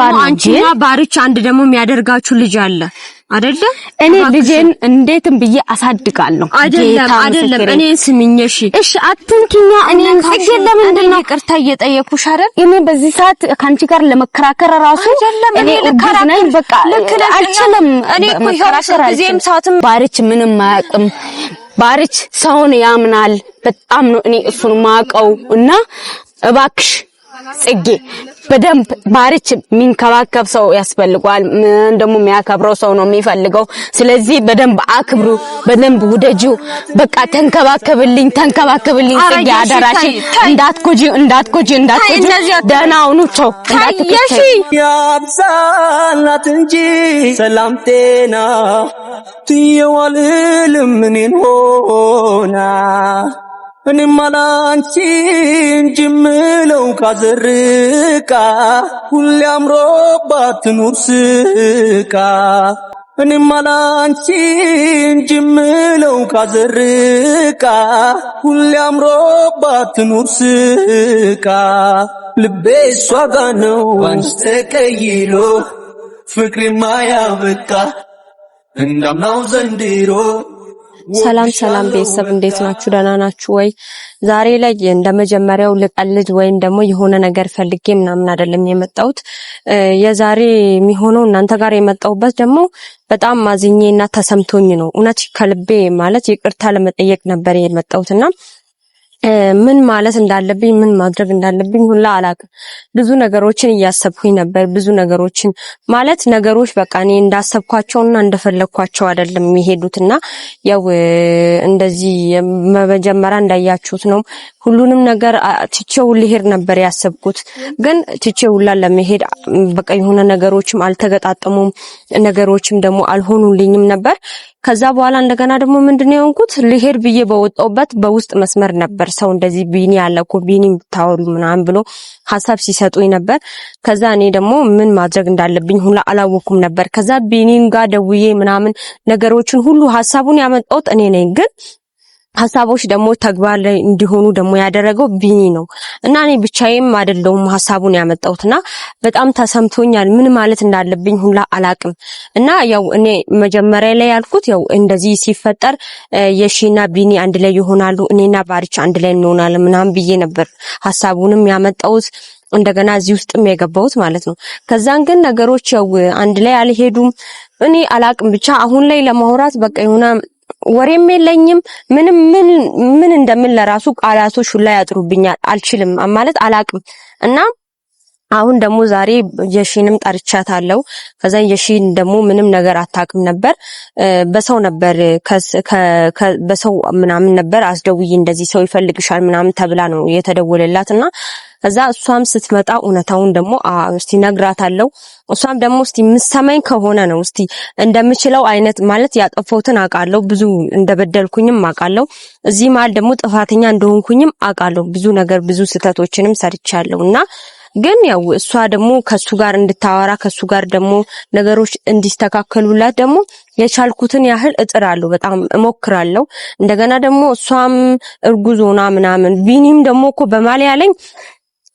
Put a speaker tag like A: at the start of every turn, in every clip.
A: ከባድ ነው።
B: አንቺና ባርች አንድ ደግሞ የሚያደርጋችሁ ልጅ አለ አይደለ?
A: እኔ ልጄን እንዴትም ብዬ አሳድጋለሁ።
B: አይደለም እኔ ስሚኝሽ
A: እሺ አትንኪኛ። እኔ ጽጌ ለምንድን ነው ይቅርታ እየጠየኩሽ አይደል? እኔ በዚህ ሰዓት ካንቺ ጋር ለመከራከር ራሱ እኔ ልከራከር በቃ አልችልም።
B: እኔ እኮ ጊዜም ሰዓትም
A: ባርች ምንም አያውቅም። ባርች ሰውን ያምናል በጣም ነው እኔ እሱን ማቀው እና እባክሽ ጽጌ በደንብ ባርች ሚንከባከብ ሰው ያስፈልጋል። እንደሞ የሚያከብረው ሰው ነው የሚፈልገው። ስለዚህ በደንብ አክብሩ፣ በደንብ ውደጁ። በቃ ተንከባከብልኝ ጽጌ አደራሽ። እንዳትጎጂ ደህናውኑ ቸው እንዳትከጂ
C: ያብዛላት እንጂ ሰላም ጤና ትየዋልልም እኔን ሆና እኔም አላንቺ እንጂ ምለው ካዘርቃ ሁሌ አምሮባት ትኑር ስቃ እኔም አላንቺ እንጂ ምለው ካዘርቃ ሁሌ አምሮባት ትኑር ስቃ ልቤ እሷ ጋ ነው ባንቺ ተቀይሮ ፍቅሬማ ያበቃ እንዳምናው ዘንድሮ።
B: ሰላም ቤተሰብ እንዴት ናችሁ? ደህና ናችሁ ወይ? ዛሬ ላይ እንደመጀመሪያው ልቀልድ ወይም ደግሞ የሆነ ነገር ፈልጌ ምናምን አይደለም የመጣሁት። የዛሬ የሚሆነው እናንተ ጋር የመጣሁበት ደግሞ በጣም ማዝኜና ተሰምቶኝ ነው። እውነት ከልቤ ማለት ይቅርታ ለመጠየቅ ነበር የመጣሁትና ምን ማለት እንዳለብኝ ምን ማድረግ እንዳለብኝ ሁላ አላውቅም። ብዙ ነገሮችን እያሰብኩኝ ነበር። ብዙ ነገሮችን ማለት ነገሮች በቃ እኔ እንዳሰብኳቸውና እንደፈለኳቸው አይደለም የሚሄዱትና ያው እንደዚህ መጀመሪያ እንዳያችሁት ነው። ሁሉንም ነገር ትቼው ልሄድ ነበር ያሰብኩት። ግን ትቼው ሁላ ለመሄድ በቃ የሆነ ነገሮችም አልተገጣጠሙም፣ ነገሮችም ደግሞ አልሆኑልኝም ነበር። ከዛ በኋላ እንደገና ደግሞ ምንድነው የሆንኩት ልሄድ ብዬ በወጣውበት በውስጥ መስመር ነበር ሰው እንደዚህ ቢኒ ያለኮ ቢኒ ብታወሩ ምናምን ብሎ ሐሳብ ሲሰጡኝ ነበር። ከዛ እኔ ደግሞ ምን ማድረግ እንዳለብኝ ሁላ አላወኩም ነበር። ከዛ ቢኒን ጋር ደውዬ ምናምን ነገሮችን ሁሉ ሐሳቡን ያመጣሁት እኔ ነኝ። ግን ሐሳቦች ደግሞ ተግባር ላይ እንዲሆኑ ደግሞ ያደረገው ቢኒ ነው እና እኔ ብቻዬም አይደለሁም ሐሳቡን ያመጣሁትና በጣም ተሰምቶኛል። ምን ማለት እንዳለብኝ ሁላ አላቅም። እና ያው እኔ መጀመሪያ ላይ ያልኩት ያው እንደዚህ ሲፈጠር የሺና ቢኒ አንድ ላይ ይሆናሉ፣ እኔና ባርች አንድ ላይ እንሆናለን ምናምን ብዬ ነበር ሐሳቡንም ያመጣሁት እንደገና እዚህ ውስጥም የገባሁት ማለት ነው። ከዛን ግን ነገሮች ያው አንድ ላይ አልሄዱም። እኔ አላቅም ብቻ አሁን ላይ ለማውራት በቃ የሆነ ወሬም የለኝም። ምን እንደምን ለራሱ ቃላቶች ሁላ ያጥሩብኛል። አልችልም ማለት አላቅም። እና አሁን ደግሞ ዛሬ የሺንም ጠርቻታለሁ። ከዛ የሺን ደግሞ ምንም ነገር አታውቅም ነበር። በሰው ነበር በሰው ምናምን ነበር አስደውዬ እንደዚህ ሰው ይፈልግሻል ምናምን ተብላ ነው የተደወለላትና ከዛ እሷም ስትመጣ እውነታውን ደግሞ እስቲ ነግራታለሁ። እሷም ደግሞ እስቲ ምሰማኝ ከሆነ ነው እስቲ እንደምችለው አይነት ማለት ያጠፋሁትን አውቃለሁ፣ ብዙ እንደበደልኩኝም አውቃለሁ፣ እዚህ መሀል ደግሞ ጥፋተኛ እንደሆንኩኝም አውቃለሁ። ብዙ ነገር ብዙ ስህተቶችንም ሰርቻለሁና ግን ያው እሷ ደግሞ ከሱ ጋር እንድታወራ ከሱ ጋር ደግሞ ነገሮች እንዲስተካከሉላት ደግሞ የቻልኩትን ያህል እጥራለሁ፣ በጣም እሞክራለሁ። እንደገና ደግሞ እሷም እርጉዝ ሆና ምናምን ቢኒም ደግሞ እኮ በማል ያለኝ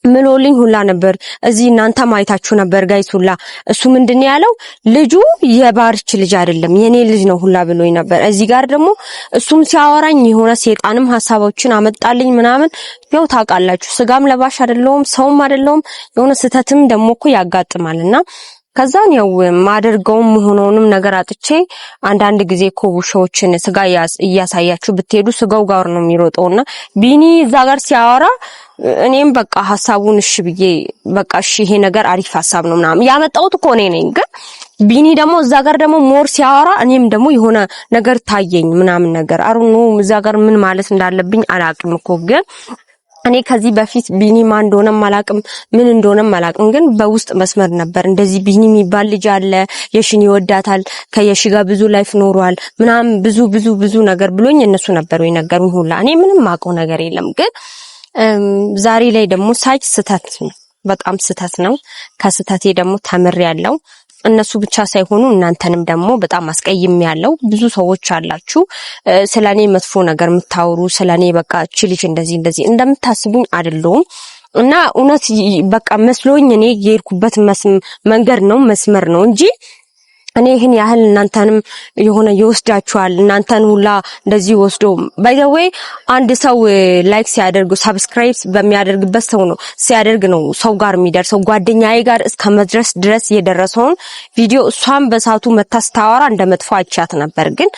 B: ምሎልኝ ሁላ ነበር። እዚህ እናንተ ማይታችሁ ነበር ጋይስ ሁላ እሱ ምንድነው ያለው ልጁ የባርች ልጅ አይደለም የኔ ልጅ ነው ሁላ ብሎኝ ነበር። እዚህ ጋር ደግሞ እሱም ሲያወራኝ የሆነ ሰይጣንም ሐሳቦችን አመጣልኝ ምናምን። ያው ታውቃላችሁ ስጋም ለባሽ አይደለም ሰውም አይደለም የሆነ ስተትም ደግሞ እኮ ያጋጥማልና ከዛን ያው ማደርገውም ሆኖንም ነገር አጥቼ አንዳንድ ጊዜ እኮ ውሾችን ስጋ እያሳያችሁ ብትሄዱ ስጋው ጋር ነው የሚሮጠውና ቢኒ እዛ ጋር ሲያወራ እኔም በቃ ሐሳቡን እሺ ብዬ በቃ እሺ ይሄ ነገር አሪፍ ሐሳብ ነው ምናምን ያመጣሁት እኮ እኔ ነኝ። ግን ቢኒ ደግሞ እዛ ጋር ደግሞ ሞር ሲያወራ እኔም ደግሞ የሆነ ነገር ታየኝ ምናምን ነገር አሩኑ እዛ ጋር ምን ማለት እንዳለብኝ አላቅም እኮ። ግን እኔ ከዚህ በፊት ቢኒ ማን እንደሆነም አላቅም ምን እንደሆነም አላቅም። ግን በውስጥ መስመር ነበር እንደዚህ ቢኒ የሚባል ልጅ አለ የሺን ይወዳታል ከየሺ ጋር ብዙ ላይፍ ኖሯል ምናምን ብዙ ነገር ብሎኝ እነሱ ነበሩ የነገሩኝ ሁላ። እኔ ምንም ማውቀው ነገር የለም። ግን ዛሬ ላይ ደግሞ ሳይት ስተት ነው፣ በጣም ስተት ነው። ከስተቴ ደግሞ ተምሬያለሁ። እነሱ ብቻ ሳይሆኑ እናንተንም ደግሞ በጣም አስቀይሜያለሁ። ብዙ ሰዎች አላችሁ ስለኔ መጥፎ ነገር የምታወሩ ስለኔ በቃ እቺ ልጅ እንደዚህ እንደምታስቡኝ አይደለም። እና እውነት በቃ መስሎኝ እኔ የሄድኩበት መንገድ ነው መስመር ነው እንጂ እኔ ይሄን ያህል እናንተንም የሆነ ይወስዳችኋል እናንተን ሁላ እንደዚህ ወስዶ ባይ ዘ ዌይ አንድ ሰው ላይክ ሲያደርግ ሰብስክራይብ በሚያደርግበት ሰው ነው ሲያደርግ ነው ሰው ጋር የሚደርሰው ጓደኛዬ ጋር እስከ መድረስ ድረስ የደረሰውን ቪዲዮ እሷን በሳቱ መታስታወራ እንደመጥፎ አይቻት ነበር ግን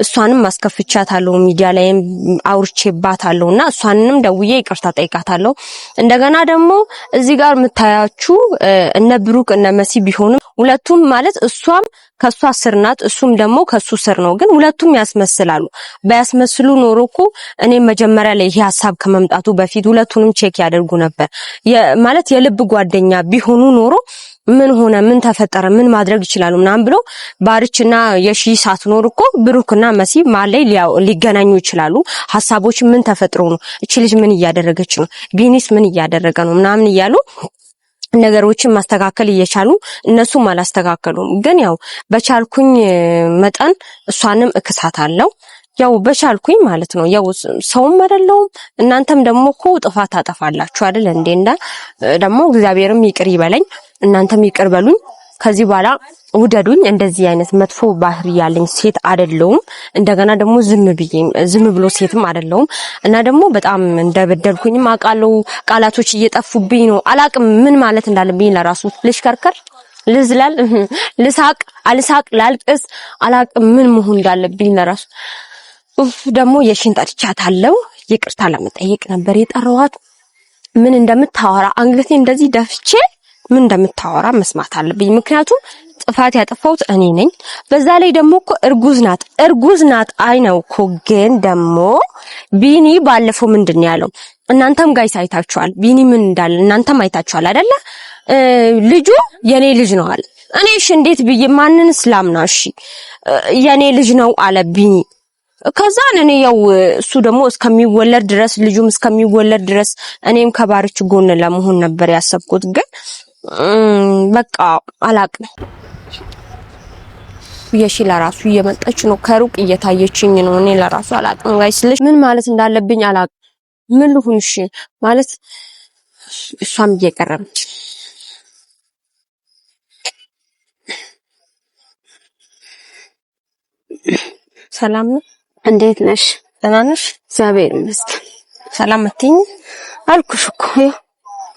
B: እሷንም ማስከፍቻታለሁ ሚዲያ ላይም አውርቼባታለሁና እሷንም ደውዬ ይቅርታ ጠይቃታለሁ እንደገና ደግሞ እዚህ ጋር የምታያችሁ እነ ብሩክ እነ መሲ ቢሆንም ሁለቱም ማለት እሷም ከሷ ስር ናት እሱም ደግሞ ከሱ ስር ነው ግን ሁለቱም ያስመስላሉ ባያስመስሉ ኖሮ እኮ እኔ መጀመሪያ ላይ ይሄ ሐሳብ ከመምጣቱ በፊት ሁለቱንም ቼክ ያደርጉ ነበር ማለት የልብ ጓደኛ ቢሆኑ ኖሮ ምን ሆነ ምን ተፈጠረ ምን ማድረግ ይችላሉ ምናምን ብሎ ባርችና የሺ ሳትኖር እኮ ብሩክና መሲ ማለይ ሊገናኙ ይችላሉ ሐሳቦች ምን ተፈጥሮ ነው እቺ ልጅ ምን እያደረገች ነው ቢኒስ ምን እያደረገ ነው ምናምን እያሉ ነገሮችን ማስተካከል እየቻሉ እነሱም አላስተካከሉም ግን ያው በቻልኩኝ መጠን እሷንም እክሳታለሁ ያው በቻልኩኝ ማለት ነው ያው ሰውም አይደለም እናንተም ደግሞ እኮ ጥፋት አጠፋላችሁ አይደል እንዴና ደግሞ እግዚአብሔርም ይቅር ይበለኝ እናንተም ይቅር በሉኝ ከዚህ በኋላ ውደዱኝ እንደዚህ አይነት መጥፎ ባህሪ ያለኝ ሴት አይደለሁም እንደገና ደግሞ ዝም ብሎ ሴትም አይደለሁም እና ደግሞ በጣም እንደበደልኩኝም አቃለው ቃላቶች እየጠፉብኝ ነው አላቅም ምን ማለት እንዳለብኝ ለራሱ ልሽከርከር ልዝላል ልሳቅ አልሳቅ ላልቅስ አላቅም ምን መሆን እንዳለብኝ ለራሱ ደግሞ የሽን ጠርቻታለሁ ይቅርታ ለመጠየቅ ነበር የጠራዋት ምን እንደምታወራ አንገቴ እንደዚህ ደፍቼ ምን እንደምታወራ መስማት አለብኝ ምክንያቱም ጥፋት ያጠፋሁት እኔ ነኝ በዛ ላይ ደግሞ እኮ እርጉዝ ናት አይ ነው እኮ ግን ደግሞ ቢኒ ባለፈው ምንድነው ያለው እናንተም ጋይስ አይታችኋል ቢኒ ምን እንዳለ እናንተም አይታችኋል አይደለ ልጁ የኔ ልጅ ነው አለ እኔሽ እንዴት ብዬ ማንን እስላምና እሺ የኔ ልጅ ነው አለ ቢኒ ከዛ እኔ ያው እሱ ደግሞ እስከሚወለድ ድረስ ልጁም እስከሚወለድ ድረስ እኔም ከባርች ጎን ለመሆን ነበር ያሰብኩት ግን በቃ አላቅም የሺ ለራሱ እየመጣች ነው ከሩቅ እየታየችኝ ነው እኔ ለራሱ አላቅም ጋይስ ምን ማለት እንዳለብኝ አላቅም ምን ልሁን እሺ ማለት እሷም እየቀረበች ሰላም ነው
A: እንዴት ነሽ
B: ደህና ነሽ
A: እግዚአብሔር ይመስገን
B: ሰላም አትይኝ
A: አልኩሽ እኮ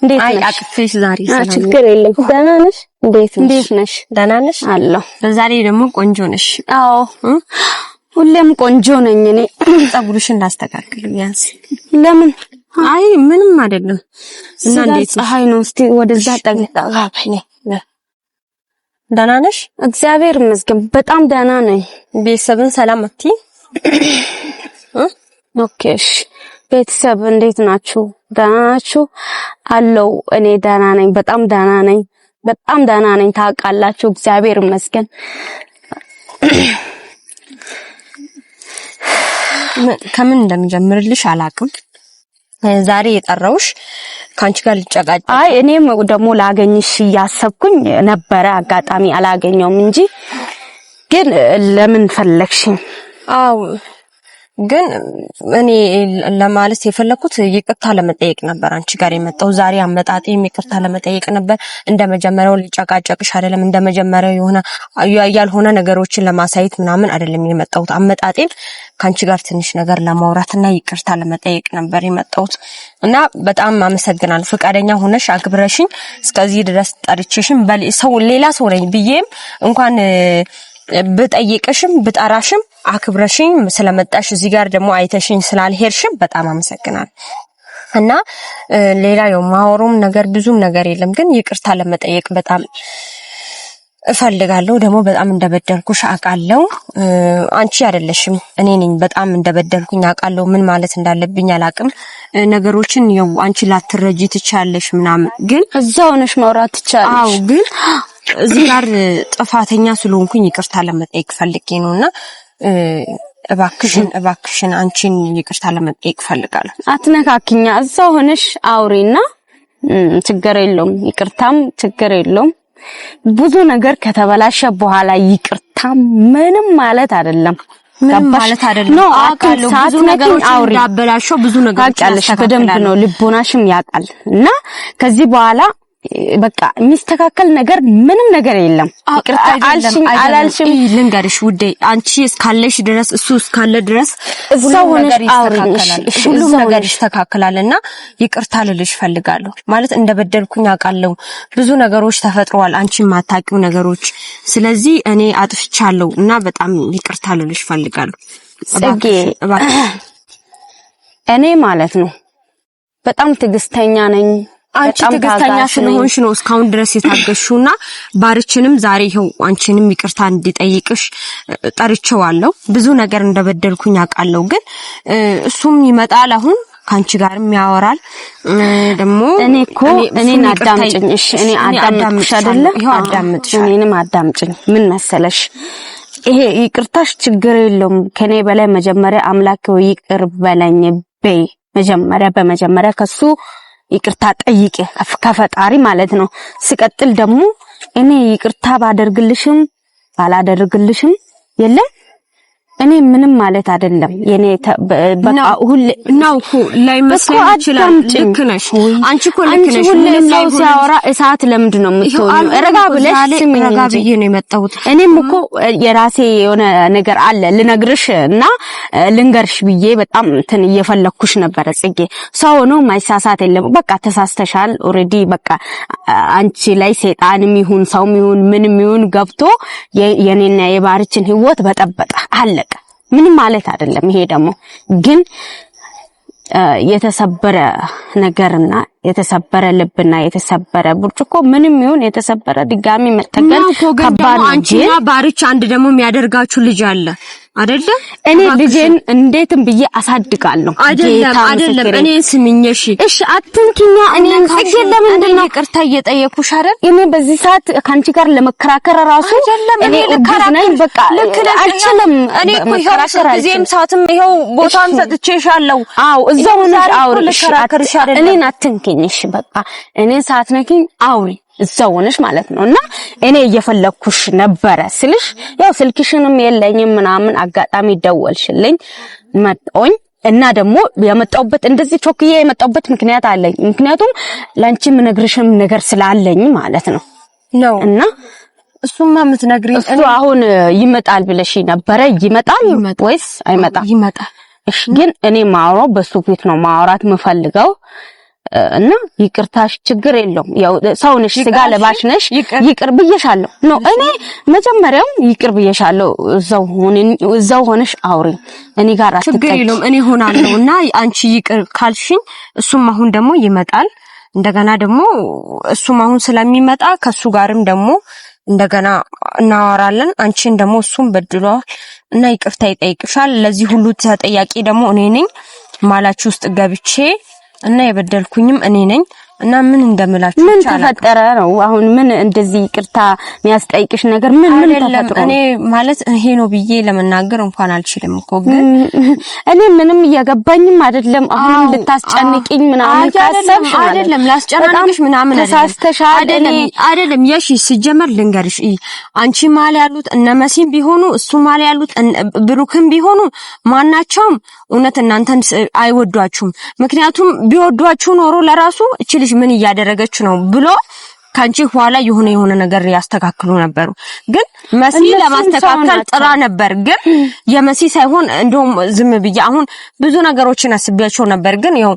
A: እንዴት ነሽ
B: አቅፌሽ ዛሬ ሰላም
A: ችግር የለም ደህና ነሽ እንዴት ነሽ
B: ደህና ነሽ
A: አለሁ
B: ዛሬ ደግሞ ቆንጆ ነሽ
A: አዎ ሁሌም ቆንጆ ነኝ እኔ
B: ፀጉርሽን ላስተካክል ቢያንስ
A: ለምን
B: አይ ምንም አይደለም
A: እና እንዴት ፀሐይ ነው እስቲ ወደዛ ጠግጣጋኝ
B: ደህና ነሽ
A: እግዚአብሔር ይመስገን በጣም ደህና ነኝ
B: ቤተሰብን ሰላም አትይ
A: ኦኬሽ ቤተሰብ እንዴት ናችሁ ደህና ናችሁ አለው እኔ ደህና ነኝ በጣም ደህና ነኝ ታውቃላችሁ እግዚአብሔር ይመስገን
B: ከምን እንደምጀምርልሽ አላቅም ዛሬ የጠራውሽ ካንቺ ጋር ልጨቃጨቅ
A: አይ እኔም ደግሞ ላገኝሽ ያሰብኩኝ ነበረ አጋጣሚ አላገኘውም እንጂ ግን ለምን ፈለግሽኝ
B: አው ግን እኔ ለማለት የፈለኩት ይቅርታ ለመጠየቅ ነበር አንቺ ጋር የመጣው ዛሬ አመጣጤ ይቅርታ ለመጠየቅ ነበር እንደመጀመሪያው ልጨቃጨቅሽ አይደለም እንደመጀመሪያው ያልሆነ ነገሮችን ለማሳየት ምናምን አይደለም የመጣሁት አመጣጤን ካንቺ ጋር ትንሽ ነገር ለማውራትና ይቅርታ ለመጠየቅ ነበር የመጣሁት እና በጣም አመሰግናለሁ ፈቃደኛ ሆነሽ አክብረሽኝ እስከዚህ ድረስ ጠርቼሽም ሰው ሌላ ሰው ነኝ ብዬም እንኳን ብጠይቅሽም ብጠራሽም አክብረሽኝ ስለመጣሽ እዚህ ጋር ደግሞ አይተሽኝ ስላልሄድሽም በጣም አመሰግናለሁ እና ሌላ የማወራውም ነገር ብዙም ነገር የለም ግን ይቅርታ ለመጠየቅ በጣም እፈልጋለሁ ደግሞ በጣም እንደበደልኩሽ አውቃለሁ አንቺ አይደለሽም እኔ ነኝ በጣም እንደበደልኩኝ አውቃለሁ ምን ማለት እንዳለብኝ አላቅም ነገሮችን አንቺ ላትረጂ ትቻለሽ ምናምን ግን
A: እዛው ነሽ ማውራት ትቻለሽ
B: አው ግን እዚህ ጋር ጥፋተኛ ስለሆንኩኝ ይቅርታ ለመጠየቅ ፈልጌ ነውና እባክሽን አንቺን ይቅርታ ለመጠየቅ ፈልጋለሁ
A: አትነካኪኛ እዛው ሆነሽ አውሪና ችግር የለውም ይቅርታም ችግር የለውም ብዙ ነገር ከተበላሸ በኋላ ይቅርታ ምንም ማለት አይደለም
B: ምን ማለት አይደለም
A: ነው
B: አውቃለሁ ብዙ ነገሮች እንዳበላሽው ብዙ ነገሮች
A: በደንብ ነው ልቦናሽም ያውቃል እና ከዚህ በኋላ በቃ የሚስተካከል ነገር ምንም ነገር የለም ይቅርታ አልሽኝ አላልሽም
B: ልንገርሽ ውዴ አንቺ እስካለሽ ድረስ እሱ እስካለ ድረስ ሁሉ ነገር ይስተካከላል ሁሉ ነገር ይስተካከላልና ይቅርታ ልልሽ ፈልጋለሁ ማለት እንደበደልኩኝ አውቃለሁ ብዙ ነገሮች ተፈጥሯል አንቺ ማታቂው ነገሮች ስለዚህ እኔ አጥፍቻለሁ እና በጣም ይቅርታ ልልሽ ፈልጋለሁ
A: ጽጌ እኔ ማለት ነው በጣም ትግስተኛ ነኝ
B: አንቺ ትግስተኛ ስለሆንሽ ነው እስካሁን ድረስ የታገሽውና ባርችንም ዛሬ ይሄው አንቺንም ይቅርታ እንዲጠይቅሽ ጠርቼዋለሁ ብዙ ነገር እንደበደልኩኝ አውቃለሁ ግን እሱም ይመጣል አሁን ካንቺ ጋርም ያወራል ደሞ
A: እኔን አዳምጪኝ እሺ እኔ አዳምጥሽ አይደለ
B: ይሄው አዳምጥሽ
A: እኔንም አዳምጪኝ ምን መሰለሽ ይሄ ይቅርታሽ ችግር የለውም ከኔ በላይ መጀመሪያ አምላክ ይቅር በለኝ በይ በመጀመሪያ ከሱ ይቅርታ ጠይቄ ከፈጣሪ ማለት ነው ሲቀጥል ደግሞ እኔ ይቅርታ ባላደርግልሽም የለም እኔ ምንም ማለት አይደለም የኔ በቃ ሁሉ
B: ነው እኮ ላይ መስለኝ ይችላል ልክ ነሽ አንቺ እኮ ልክ ነሽ
A: ምንም ሰው ሲያወራ እሳት ለምንድን ነው የምትሆኚው ረጋ ብለሽ ስሚኝ
B: ረጋ ብዬ ነው የመጣሁት
A: እኔም እኮ የራሴ የሆነ ነገር አለ ልነግርሽና ልንገርሽ ብዬ በጣም እንትን እየፈለኩሽ ነበር ጽጌ ሰው ነው ማይሳሳት የለም በቃ ተሳስተሻል ኦሬዲ በቃ አንቺ ላይ ሰይጣንም ይሁን ሰውም ይሁን ምንም ይሁን ገብቶ የኔና የባርችን ህይወት በጠበጣ አለ ምንም ማለት አይደለም ይሄ ደግሞ ግን የተሰበረ ነገርና የተሰበረ ልብና የተሰበረ ብርጭቆ ምንም ይሁን የተሰበረ ድጋሚ መጠገን ከባድ ነው
B: አንቺና ባርች አንድ ደግሞ የሚያደርጋችሁ ልጅ አለ አይደለ
A: እኔ ልጄን እንዴትም ብዬ አሳድጋለሁ
B: አይደለም እኔ ስሚኝሽ
A: እሺ አትንኪኛ እኔ ጽጌ ለምንድን ነው
B: ይቅርታ እየጠየኩሽ አይደል
A: እኔ በዚህ ሰዓት ካንቺ ጋር ለመከራከር ራሱ
B: እኔ ልከራከር
A: በቃ አልችልም
B: እኔ እኮ ጊዜም ሰዓትም ይሄው ቦታን ሰጥቼሻለሁ
A: አው እዛው ነው አውሪሽ እኔን አትንኪኝ እሺ በቃ እኔን ሰዓት ነኪኝ አውሪ እዛው ሆነሽ ማለት ነውና እኔ እየፈለኩሽ ነበር ስልሽ ያው ስልክሽንም የለኝም ምናምን አጋጣሚ ደወልሽልኝ መጣኝ እና ደግሞ የመጣውበት እንደዚህ ቾክዬ የመጣውበት ምክንያት አለኝ ምክንያቱም ላንቺ ምነግርሽም ነገር ስላለኝ ማለት ነው እና
B: እሱማ ምትነግሪኝ
A: እሱ አሁን ይመጣል ብለሽ ነበር ይመጣል ወይስ አይመጣም
B: ይመጣል
A: እሺ ግን እኔ ማውራው በሱ ፊት ነው ማውራት የምፈልገው እና ይቅርታሽ ችግር የለውም ያው ሰውነሽ ስጋ ለባሽ ነሽ ይቅር ብዬሻለሁ ነው እኔ መጀመሪያው ይቅር ብዬሻለሁ እዛው ሆነሽ አውሪ እኔ ጋር
B: ችግር የለውም እኔ ሆናለሁና አንቺ ይቅር ካልሽኝ እሱም አሁን ደግሞ ይመጣል እንደገና ደግሞ እሱም አሁን ስለሚመጣ ከሱ ጋርም ደግሞ እንደገና እናወራለን አንቺን ደግሞ እሱም በድሏል እና ይቅርታ ይጠይቅሻል ለዚህ ሁሉ ተጠያቂ ደግሞ እኔ ነኝ ማላችሁ ውስጥ ገብቼ እና የበደልኩኝም እኔ ነኝ እና ምን እንደምላችሁ
A: ምን ተፈጠረ ነው አሁን ምን እንደዚህ ይቅርታ የሚያስጠይቅሽ ነገር ምን ተፈጠረ
B: እኔ ማለት ይሄ ነው ብዬ ለመናገር እንኳን አልችልም እኮ ግን
A: እኔ ምንም እያገባኝም አይደለም አሁን ልታስጨንቂኝ ምናምን ካሰብሽ
B: አይደለም ላስጨናንቅሽ ምናምን አይደለም የሺ ሲጀመር ልንገርሽ አንቺ ማለ ያሉት እነ መሲም ቢሆኑ እሱ ማለ ያሉት ብሩክም ቢሆኑ ማናቸውም እውነት እናንተን አይወዷችሁም ምክንያቱም ቢወዷችሁ ኖሮ ለራሱ እቺ ምን እያደረገች ነው ብሎ ካንቺ ኋላ የሆነ ነገር ያስተካክሉ ነበር ግን መሲ ለማስተካከል ጥራ ነበር ግን የመሲ ሳይሆን እንደውም ዝም ብዬ አሁን ብዙ ነገሮችን አስቤያቸው ነበር ግን ያው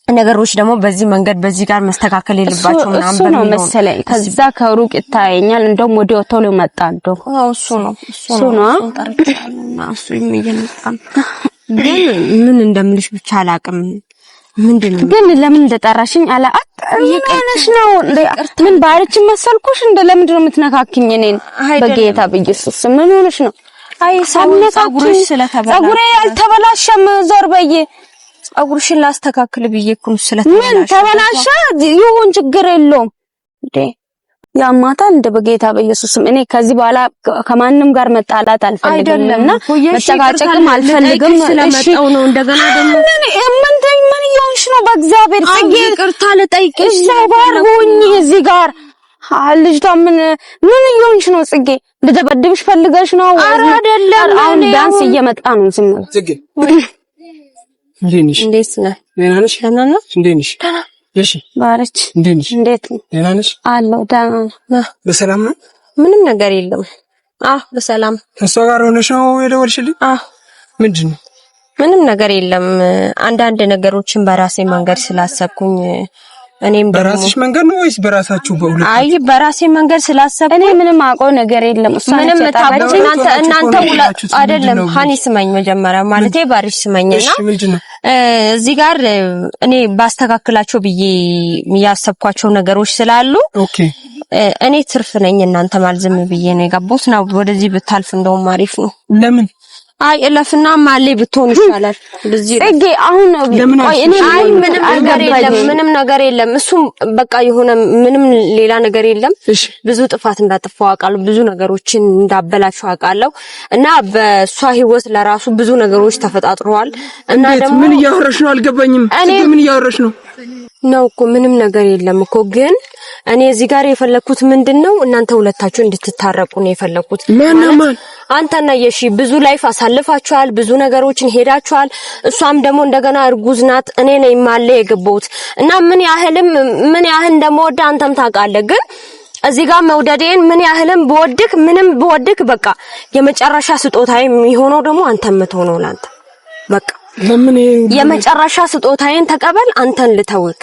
B: ነገሮች ደግሞ በዚህ መንገድ በዚህ ጋር መስተካከል የለባቸው ምናምን
A: ነው መሰለኝ ከዛ ከሩቅ ይታየኛል እንደውም ወዲያው ቶሎ መጣ እንደው
B: እሱ ነው እሱ የሚየነጣም ግን ምን እንደምልሽ ብቻ አላቅም ምንድነው
A: ግን ለምን እንደጠራሽኝ አላአት ምንሽ ነው ምን ባርች መሰልኩሽ እንደ ለምን ነው የምትነካክኝ እኔን በጌታ በኢየሱስ ምን ሆነሽ ነው
B: አይ ፀጉርሽ ስለተበላሸ
A: ፀጉሬ አልተበላሸም ዞር በየ
B: ፀጉርሽን ላስተካክል ብዬኩን ስለተበላሸ
A: ምን ተበላሸ ይሁን ችግር የለውም እንዴ ያማታል እንደ በጌታ በኢየሱስም እኔ ከዚህ በኋላ ከማንንም ጋር መጣላት አልፈልግምና መጨቃጨቅም አልፈልግም
B: ስለመጣው ነው እንደገና ደግሞ
A: ምን ይሆንሽ ነው በእግዚአብሔር ጽጌ
B: ይቅርታ ልጠይቅሽ
A: እዛው ጋር ሆኜ እዚህ ጋር ልጅቷ ምን እየሆንሽ ነው ጽጌ? ልደበድብሽ ፈልገሽ ነው?
B: ኧረ አይደለም።
A: አሁን ዳንስ እየመጣ ነው። ዝም ብለሽ
C: ጽጌ እንዴት ነሽ? ደህና ነሽ? እንዴት ነሽ? እሺ
A: ባረች
C: እንዴት ነሽ?
A: ደህና ነሽ? አለሁ ደህና ነኝ።
C: በሰላም ነው?
B: ምንም ነገር የለም። በሰላም
C: ከሷ ጋር ሆነሽ ነው የደወልሽልኝ? ምንድን ነው?
B: ምንም ነገር የለም። አንዳንድ ነገሮችን በራሴ መንገድ ስላሰብኩኝ እኔም ደግሞ
C: በራስሽ መንገድ ነው ወይስ በራሳችሁ በሁለት?
B: አይ በራሴ መንገድ ስላሰብኩ
A: እኔ ምንም አውቀው ነገር የለም።
B: ምንም ታውቁት እናንተ አይደለም። ሀኒ ስመኝ መጀመሪያ ማለቴ ባሪሽ ስመኝና እዚህ ጋር እኔ ባስተካክላቸው ብዬ ያሰብኳቸው ነገሮች ስላሉ እኔ ትርፍ ነኝ። እናንተ ማልዝም ብዬ ነው የገባሁት። ነው ወደዚህ ብታልፍ እንደውም አሪፍ ነው።
C: ለምን?
B: አይ እለፍና ማሌ ብትሆን ይሻላል። በዚህ
A: ጽጌ አሁን
B: ቆይ እኔ ምንም ነገር የለም። እሱም በቃ የሆነ ምንም ሌላ ነገር የለም። ብዙ ጥፋት እንዳጠፋው አውቃለሁ። ብዙ ነገሮችን እንዳበላሽው አውቃለሁ። እና በሷ ህይወት ለራሱ ብዙ ነገሮች ተፈጣጥረዋል። እና ደግሞ
C: ምን እያወራሽ ነው? አልገባኝም። ምን እያወራሽ ነው?
B: ነው እኮ ምንም ነገር የለም እኮ ግን እኔ እዚህ ጋር የፈለኩት ምንድነው እናንተ ሁለታችሁ እንድትታረቁ ነው የፈለኩት።
C: ማን
B: አንተና የሺ ብዙ ላይፍ አሳልፋችኋል፣ ብዙ ነገሮችን ሄዳችኋል። እሷም ደግሞ እንደገና እርጉዝ ናት። እኔ ነኝ ማለ የገባሁት እና ምን ያህል እንደምወድ አንተም ታውቃለህ። ግን እዚህ ጋር መውደዴን ምን ያህልም በወድክ በቃ የመጨረሻ ስጦታዬ የሚሆነው ደግሞ አንተም ምትሆነው ላንተ በቃ
C: ለምን
B: የመጨረሻ ስጦታዬን ተቀበል። አንተን ልተውክ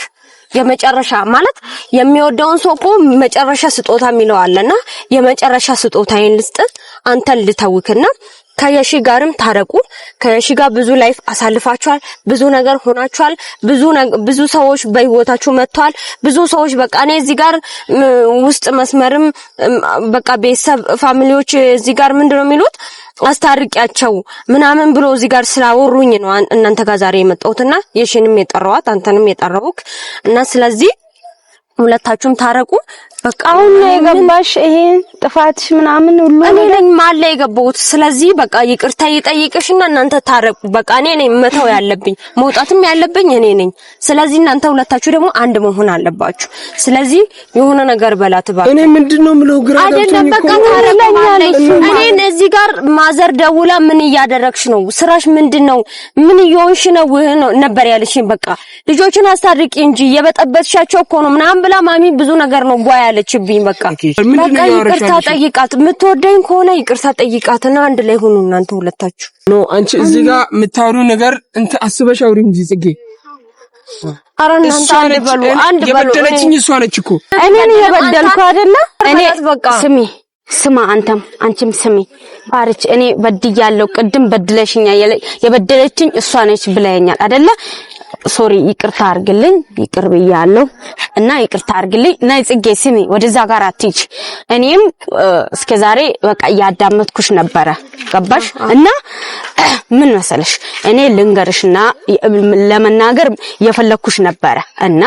B: የመጨረሻ ማለት የሚወደውን ሰው እኮ መጨረሻ ስጦታ የሚለው አለና የመጨረሻ ስጦታዬን ልስጥ። አንተን ልተውክና ከየሺ ጋርም ታረቁ። ከየሺ ጋር ብዙ ላይፍ አሳልፋችኋል፣ ብዙ ነገር ሆናችኋል። ብዙ ሰዎች በህይወታችሁ መጥተዋል። ብዙ ሰዎች በቃ እኔ እዚህ ጋር ውስጥ መስመርም በቃ ቤተሰብ ፋሚሊዎች እዚህ ጋር ምንድነው የሚሉት አስታርቂያቸው ምናምን ብሎ እዚህ ጋር ስላወሩኝ ነው እናንተ ጋር ዛሬ የመጣሁትና የሺንም የጠራዋት አንተንም የጠራውክ እና ስለዚህ ሁለታችሁም ታረቁ። በቃ
A: አሁን ነው የገባሽ ይሄ ጥፋትሽ ምናምን ሁሉ
B: እኔ ነኝ ማለ የገባሁት። ስለዚህ በቃ ይቅርታ ይጠይቅሽና እናንተ ታረቁ። በቃ እኔ ነኝ መተው ያለብኝ መውጣትም ያለብኝ እኔ ነኝ። ስለዚህ እናንተ ሁለታችሁ ደግሞ አንድ መሆን አለባችሁ። ስለዚህ የሆነ ነገር በላት ባክ።
C: እኔ ምንድነው ምለው ግራ
B: አይደለም በቃ ታረቁ። እኔ እዚህ ጋር ማዘር ደውላ ምን እያደረግሽ ነው? ስራሽ ምንድነው? ምን እየሆንሽ ነው ነበር ያለሽኝ። በቃ ልጆችን አስታርቂ እንጂ የበጠበጥሻቸው እኮ ነው ምናምን ብላ ማሚ ብዙ ነገር ነው ጓያ ያለችብኝ። በቃ ይቅርታ ጠይቃት። የምትወደኝ ከሆነ ይቅርታ ጠይቃትና አንድ ላይ ሆኑ እናንተ ሁለታችሁ።
C: ኖ አንቺ እዚህ ጋር የምታወሪው ነገር እንት አስበሽ አውሪ እንጂ ጽጌ።
B: ኧረ እናንተ አንድ በሉ
C: የበደለችኝ እሷ ነች እኮ።
A: እኔን የበደልኩ አይደለ? እኔ በቃ ስማ አንቺም ስሚ ባርች እኔ በድያለሁ። ቅድም በድለሽኛ የበደለችኝ እሷ ነች ብለኛል አይደለ? ሶሪ ይቅርታ አርግልኝ። ይቅር ብያለሁ እና ይቅርታ አርግልኝ። ናይ ጽጌ ስሚ ወደዛ ጋር አትይጂ። እኔም እስከዛሬ በቃ ያዳመጥኩሽ ነበረ ገባሽ? እና ምን መሰለሽ እኔ ልንገርሽና ለመናገር የፈለኩሽ ነበረ እና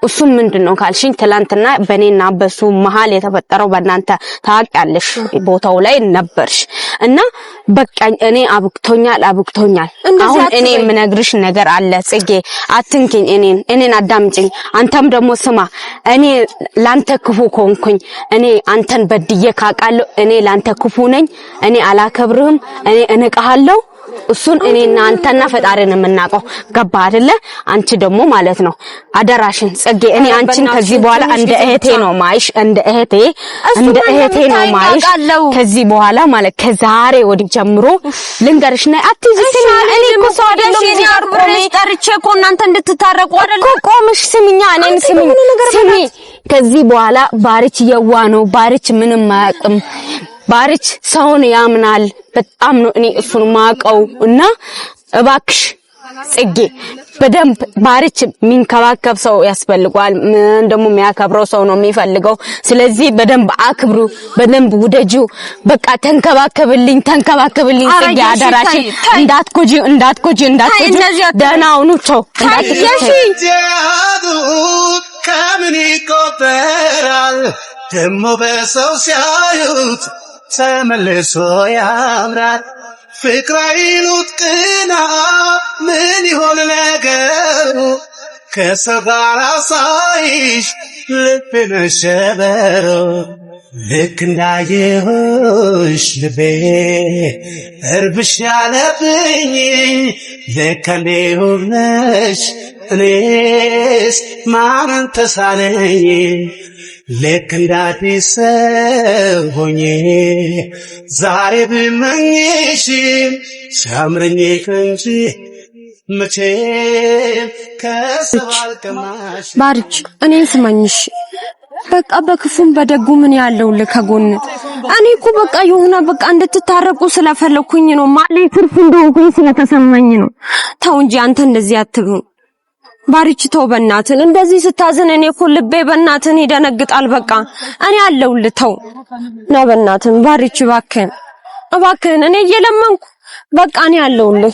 A: እሱም ምንድነው ካልሽኝ ትላንትና በኔና በሱ መሃል የተፈጠረው በእናንተ ታውቂያለሽ፣ ቦታው ላይ ነበርሽ እና በቃ እኔ አብቅቶኛል። አሁን እኔ የምነግርሽ ነገር አለ ጽጌ፣ አትንኪኝ። እኔን አዳምጪኝ። አንተም ደግሞ ስማ። እኔ ላንተ ክፉ ኮንኩኝ፣ እኔ አንተን በድዬ ካቃለሁ፣ እኔ ላንተ ክፉ ነኝ። እኔ አላከብርህም፣ እኔ እንቀሃለሁ። እሱን እኔና አንተና ፈጣሪን የምናውቀው ገባ አይደለ? አንቺ ደግሞ ማለት ነው አደራሽን ጽጌ፣ እኔ አንቺን ከዚህ በኋላ እንደ እህቴ ነው ማይሽ፣ እንደ እህቴ ነው ማይሽ ከዚህ በኋላ ማለት ከዛሬ ወዲህ ጀምሮ ልንገርሽ ነይ አትይዝኝ። እኔ እኮ ሰው አይደለም
B: እኔ አርቆሽ ጠርቼ እኮ እናንተ እንድትታረቁ አይደለም
A: እኮ ቆምሽ ስሚኛ፣ እኔን ስሚ። ከዚህ በኋላ ባርች የዋ ነው። ባርች ምንም አያውቅም። ባርች ሰውን ያምናል። በጣም ነው እኔ እሱን ማቀው እና እባክሽ ጽጌ በደንብ ባርች የሚንከባከብ ሰው ያስፈልጋል። ደግሞ የሚያከብረው ሰው ነው የሚፈልገው። ስለዚህ በደንብ አክብሩ፣ በደንብ ውደጁ። በቃ ተንከባከብልኝ ጽጌ አደራሽ። እንዳትጎጂ ደህና ሁኑ። ቻው።
D: ከምን ይቆጠራል ደሞ በሰው ሲያዩት ተመልሶ ያምራል። ፍቅር አይሉት ቅና ምን ይሆን ነገሩ? ከሰው ጋር ሳይሽ ልቤ መሸበሮ ልክ እንዳየሁሽ ልቤ እርብሽ ያለብኝ ልክ እንዲሁም ነሽ እኔስ ማመን ተሳነኝ ልክ እንዳዲስ ሰው ሆኜ ዛሬ ብመኝሽም ሲያምረኝ እንጂ መቼም ከሰው አልቀማሽ።
B: ባርች እኔን ስማኝሽ በቃ በክፉም በደጉ ምን ያለውልህ ከጎን እኔ እኮ በቃ የሆነ በቃ እንድትታረቁ ስለፈለኩኝ ነው ማለት ትርፍ እንደሆንኩኝ ስለተሰማኝ ነው። ተው እንጂ አንተ እንደዚህ አትሁን ባርች ተው በእናትህ እንደዚህ ስታዝን እኔ እኮ ልቤ በእናትህ ይደነግጣል። በቃ እኔ አለውልህ ተው ነው በእናትህ ባርች እባክህን እኔ እየለመንኩ በቃ እኔ አለውልህ